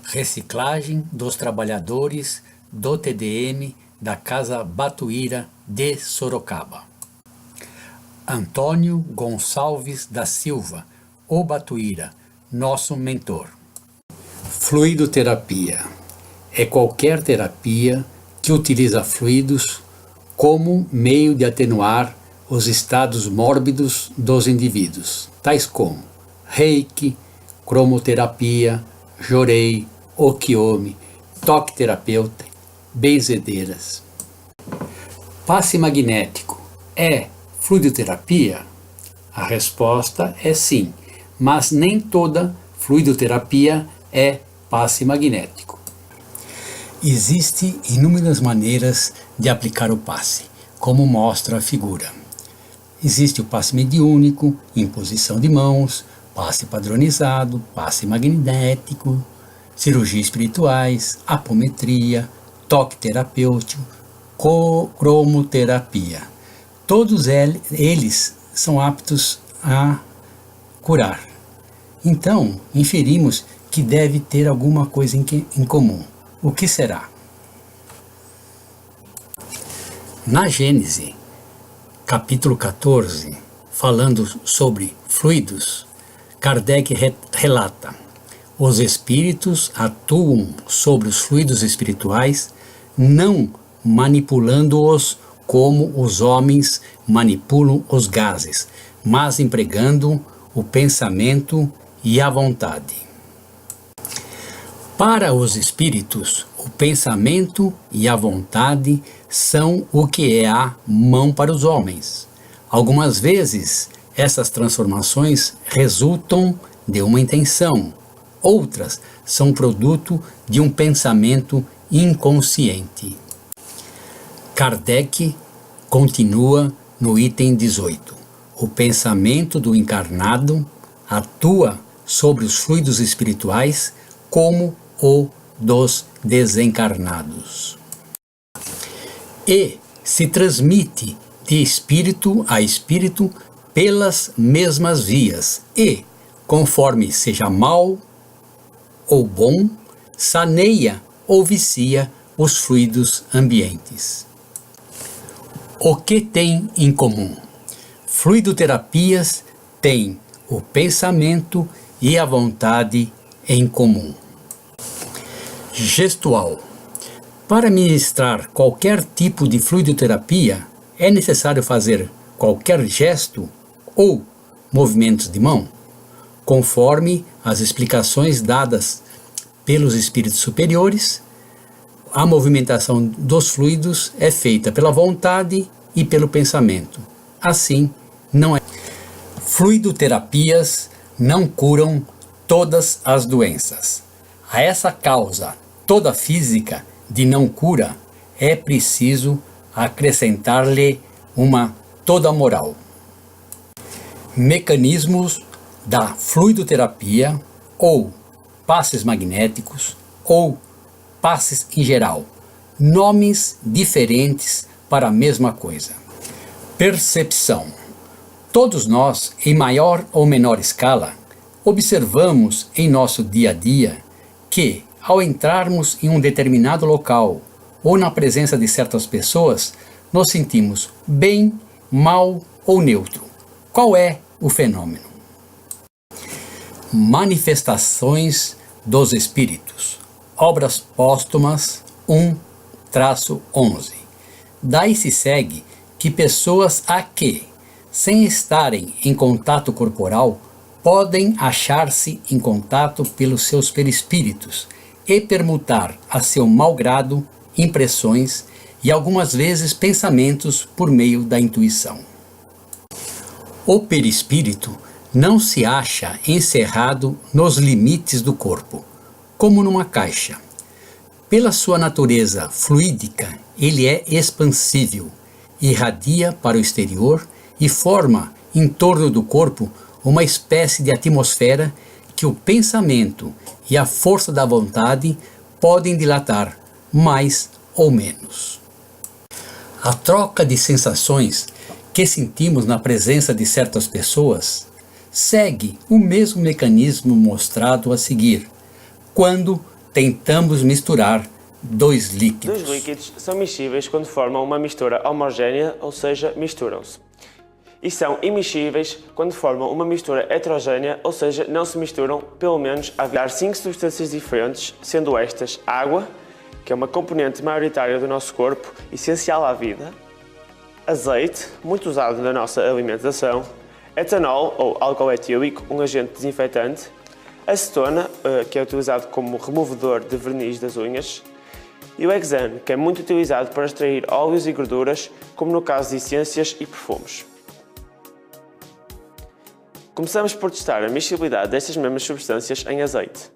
Reciclagem dos trabalhadores do TDM da Casa Batuíra de Sorocaba. Antônio Gonçalves da Silva, o Batuíra, nosso mentor. Fluidoterapia é qualquer terapia que utiliza fluidos como meio de atenuar os estados mórbidos dos indivíduos, tais como reiki, cromoterapia, jorei, okiomi, toque terapeuta, benzedeiras. Passe magnético é fluidoterapia? A resposta é sim, mas nem toda fluidoterapia é passe magnético. Existem inúmeras maneiras de aplicar o passe, como mostra a figura. Existe o passe mediúnico, imposição de mãos, passe padronizado, passe magnético, cirurgia espirituais, apometria, toque terapêutico, cromoterapia. Todos eles são aptos a curar. Então, inferimos que deve ter alguma coisa em comum. O que será? Na Gênese, capítulo 14, falando sobre fluidos, Kardec relata: os espíritos atuam sobre os fluidos espirituais, não manipulando-os como os homens manipulam os gases, mas empregando o pensamento e a vontade. Para os espíritos, o pensamento e a vontade são o que é a mão para os homens. Algumas vezes, essas transformações resultam de uma intenção, outras são produto de um pensamento inconsciente. Kardec continua no item 18. O pensamento do encarnado atua sobre os fluidos espirituais como o dos desencarnados. E se transmite de espírito a espírito pelas mesmas vias e, conforme seja mal ou bom, saneia ou vicia os fluidos ambientes. O que tem em comum? Fluidoterapias têm o pensamento e a vontade em comum. Gestual. Para ministrar qualquer tipo de fluidoterapia, é necessário fazer qualquer gesto ou movimentos de mão, conforme as explicações dadas pelos espíritos superiores. A movimentação dos fluidos é feita pela vontade e pelo pensamento. Assim, não é. Fluidoterapias não curam todas as doenças. A essa causa toda física de não cura é preciso acrescentar-lhe uma toda moral. Mecanismos da fluidoterapia ou passes magnéticos ou passes em geral, nomes diferentes para a mesma coisa. Percepção. Todos nós, em maior ou menor escala, observamos em nosso dia a dia que, ao entrarmos em um determinado local ou na presença de certas pessoas, nos sentimos bem, mal ou neutro. Qual é o fenômeno? Manifestações dos Espíritos. Obras póstumas 1-11. Daí se segue que pessoas a que, sem estarem em contato corporal, podem achar-se em contato pelos seus perispíritos e permutar a seu mau grado impressões e algumas vezes pensamentos por meio da intuição. O perispírito não se acha encerrado nos limites do corpo, como numa caixa. Pela sua natureza fluídica, ele é expansível, irradia para o exterior e forma em torno do corpo uma espécie de atmosfera que o pensamento e a força da vontade podem dilatar mais ou menos. A troca de sensações que sentimos na presença de certas pessoas segue o mesmo mecanismo mostrado a seguir, quando tentamos misturar dois líquidos. Dois líquidos são miscíveis quando formam uma mistura homogénea, ou seja, misturam-se. E são immiscíveis quando formam uma mistura heterogénea, ou seja, não se misturam, pelo menos haver 5 substâncias diferentes, sendo estas água, que é uma componente maioritária do nosso corpo, essencial à vida, azeite, muito usado na nossa alimentação, etanol, ou álcool etílico, um agente desinfetante, acetona, que é utilizado como removedor de verniz das unhas, e o hexano, que é muito utilizado para extrair óleos e gorduras, como no caso de essências e perfumes. Começamos por testar a miscibilidade destas mesmas substâncias em azeite.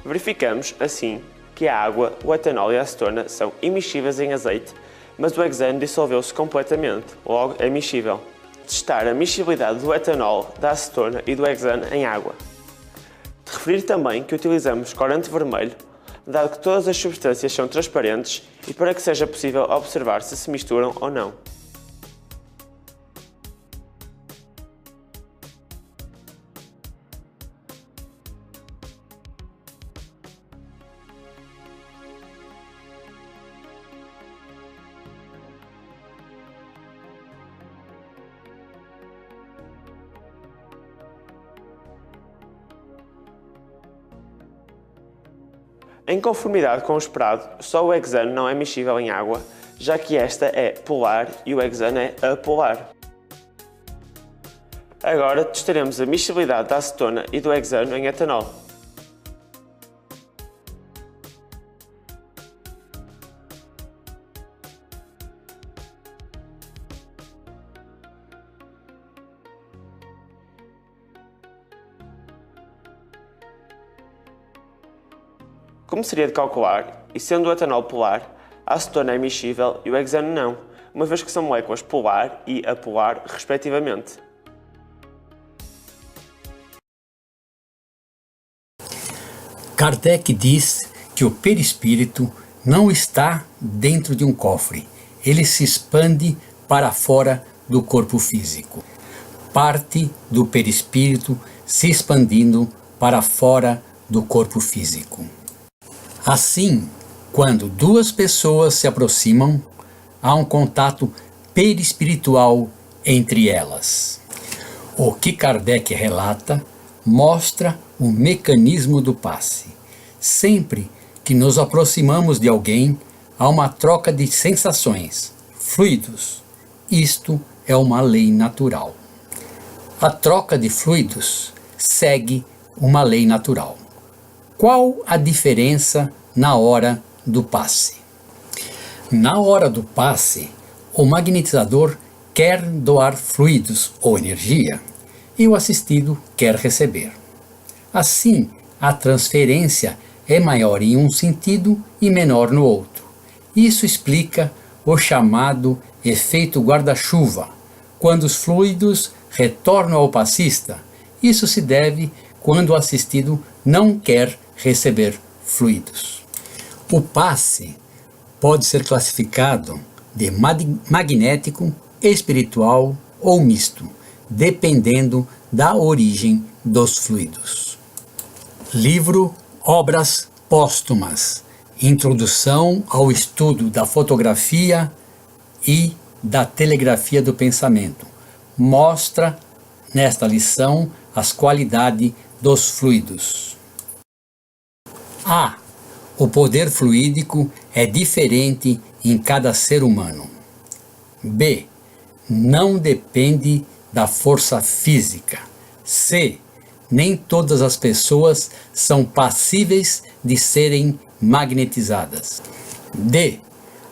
Verificamos, assim, que a água, o etanol e a acetona são immiscíveis em azeite, mas o hexano dissolveu-se completamente, logo é miscível. Testar a miscibilidade do etanol, da acetona e do hexano em água. De referir também que utilizamos corante vermelho, dado que todas as substâncias são transparentes e para que seja possível observar se se misturam ou não. Em conformidade com o esperado, só o hexano não é miscível em água, já que esta é polar e o hexano é apolar. Agora testaremos a miscibilidade da acetona e do hexano em etanol. Como seria de calcular, e sendo o etanol polar, a acetona é miscível e o hexano não, uma vez que são moléculas polar e apolar, respectivamente. Kardec diz que o perispírito não está dentro de um cofre, ele se expande para fora do corpo físico. Parte do perispírito se expandindo para fora do corpo físico. Assim, quando duas pessoas se aproximam, há um contato perispiritual entre elas. O que Kardec relata mostra o mecanismo do passe. Sempre que nos aproximamos de alguém, há uma troca de sensações, fluidos. Isto é uma lei natural. A troca de fluidos segue uma lei natural. Qual a diferença na hora do passe? Na hora do passe, o magnetizador quer doar fluidos ou energia e o assistido quer receber. Assim, a transferência é maior em um sentido e menor no outro. Isso explica o chamado efeito guarda-chuva, quando os fluidos retornam ao passista. Isso se deve quando o assistido não quer receber fluidos. O passe pode ser classificado de magnético, espiritual ou misto, dependendo da origem dos fluidos. Livro Obras Póstumas. Introdução ao estudo da fotografia e da telegrafia do pensamento. Mostra nesta lição as qualidades dos fluidos. A. O poder fluídico é diferente em cada ser humano. B. Não depende da força física. C. Nem todas as pessoas são passíveis de serem magnetizadas. D.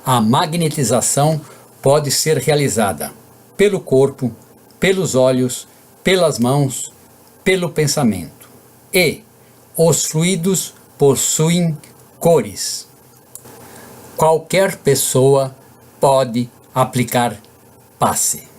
A magnetização pode ser realizada pelo corpo, pelos olhos, pelas mãos, pelo pensamento. E. Os fluidos possuem cores. qualquer pessoa pode aplicar passe.